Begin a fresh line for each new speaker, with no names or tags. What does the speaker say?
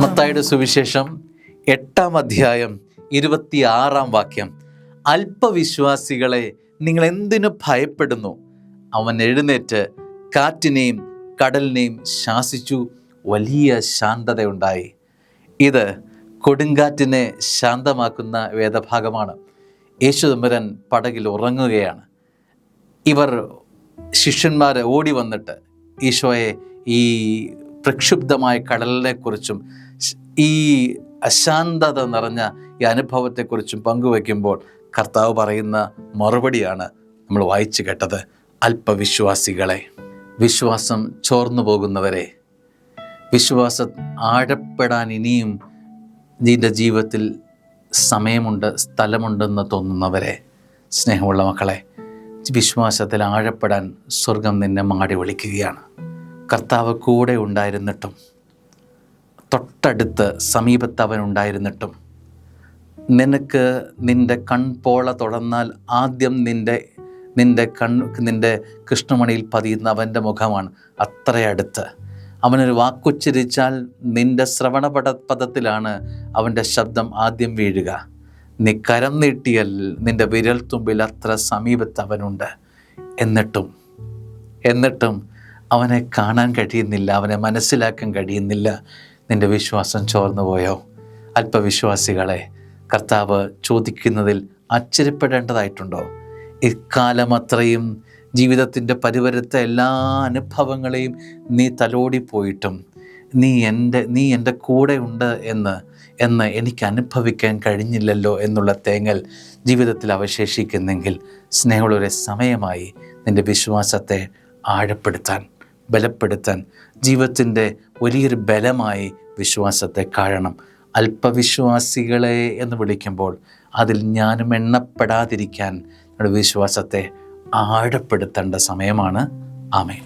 മത്തായിയുടെ സുവിശേഷം 8-ാം അധ്യായം 26-ാം വാക്യം. അല്പവിശ്വാസികളെ, നിങ്ങൾ എന്തിനു ഭയപ്പെടുന്നു? അവൻ എഴുന്നേറ്റ് കാറ്റിനെയും കടലിനെയും ശാസിച്ചു, വലിയ ശാന്തതയുണ്ടായി. ഇത് കൊടുങ്കാറ്റിനെ ശാന്തമാക്കുന്ന വേദഭാഗമാണ്. യേശുദമ്പുരാൻ പടകിൽ ഉറങ്ങുകയാണ്. ഇവർ ശിഷ്യന്മാർ ഓടി വന്നിട്ട് ഈശോയെ ഈ പ്രക്ഷുബ്ധമായ കടലിനെക്കുറിച്ചും ഈ അശാന്തത നിറഞ്ഞ ഈ അനുഭവത്തെക്കുറിച്ചും പങ്കുവയ്ക്കുമ്പോൾ കർത്താവ് പറയുന്ന മറുപടിയാണ് നമ്മൾ വായിച്ചു കേട്ടത്. അല്പവിശ്വാസികളെ, വിശ്വാസം ചോർന്നു പോകുന്നവരെ, വിശ്വാസം ആഴപ്പെടാൻ ഇനിയും നിന്റെ ജീവിതത്തിൽ സമയമുണ്ട്, സ്ഥലമുണ്ടെന്ന് തോന്നുന്നവരെ, സ്നേഹമുള്ള മക്കളെ, വിശ്വാസത്തിൽ ആഴപ്പെടാൻ സ്വർഗം നിന്നെ മാടി വിളിക്കുകയാണ്. കർത്താവ് കൂടെ ഉണ്ടായിരുന്നിട്ടും, തൊട്ടടുത്ത് സമീപത്ത് അവൻ ഉണ്ടായിരുന്നിട്ടും, നിനക്ക് നിൻ്റെ കൺപോള തുടർന്നാൽ ആദ്യം നിൻ്റെ കൃഷ്ണമണിയിൽ പതിയുന്ന അവൻ്റെ മുഖമാണ്. അത്രയടുത്ത് അവനൊരു വാക്കുച്ചരിച്ചാൽ നിൻ്റെ ശ്രവണപദത്തിലാണ് അവൻ്റെ ശബ്ദം ആദ്യം വീഴുക. നീ കരം നീട്ടിയാൽ നിൻ്റെ വിരൽത്തുമ്പിൽ അത്ര സമീപത്ത് അവനുണ്ട്. എന്നിട്ടും അവനെ കാണാൻ കഴിയുന്നില്ല, അവനെ മനസ്സിലാക്കാൻ കഴിയുന്നില്ല. നിൻ്റെ വിശ്വാസം ചോർന്നു പോയോ? അല്പവിശ്വാസികളെ, കർത്താവ് ചോദിക്കുന്നതിൽ ആശ്ചര്യപ്പെടേണ്ടതായിട്ടുണ്ടോ? ഇക്കാലം അത്രയും ജീവിതത്തിൻ്റെ പരിവരുത്ത എല്ലാ അനുഭവങ്ങളെയും നീ തലോടിപ്പോയിട്ടും നീ എൻ്റെ കൂടെ ഉണ്ട് എന്ന് എനിക്ക് അനുഭവിക്കാൻ കഴിഞ്ഞില്ലല്ലോ എന്നുള്ള തേങ്ങൽ ജീവിതത്തിൽ അവശേഷിക്കുന്നെങ്കിൽ, സ്നേഹമുള്ളവരെ, സമയമായി നിൻ്റെ വിശ്വാസത്തെ ആഴപ്പെടുത്താൻ, ബലപ്പെടുത്താൻ, ജീവിതത്തിൻ്റെ വലിയൊരു ബലമായി വിശ്വാസത്തെ കാണണം. അല്പവിശ്വാസികളെ എന്ന് വിളിക്കുമ്പോൾ അതിൽ ഞാനും എണ്ണപ്പെടാതിരിക്കാൻ നമ്മുടെ വിശ്വാസത്തെ ആഴപ്പെടുത്തേണ്ട സമയമാണ്. ആമേൻ.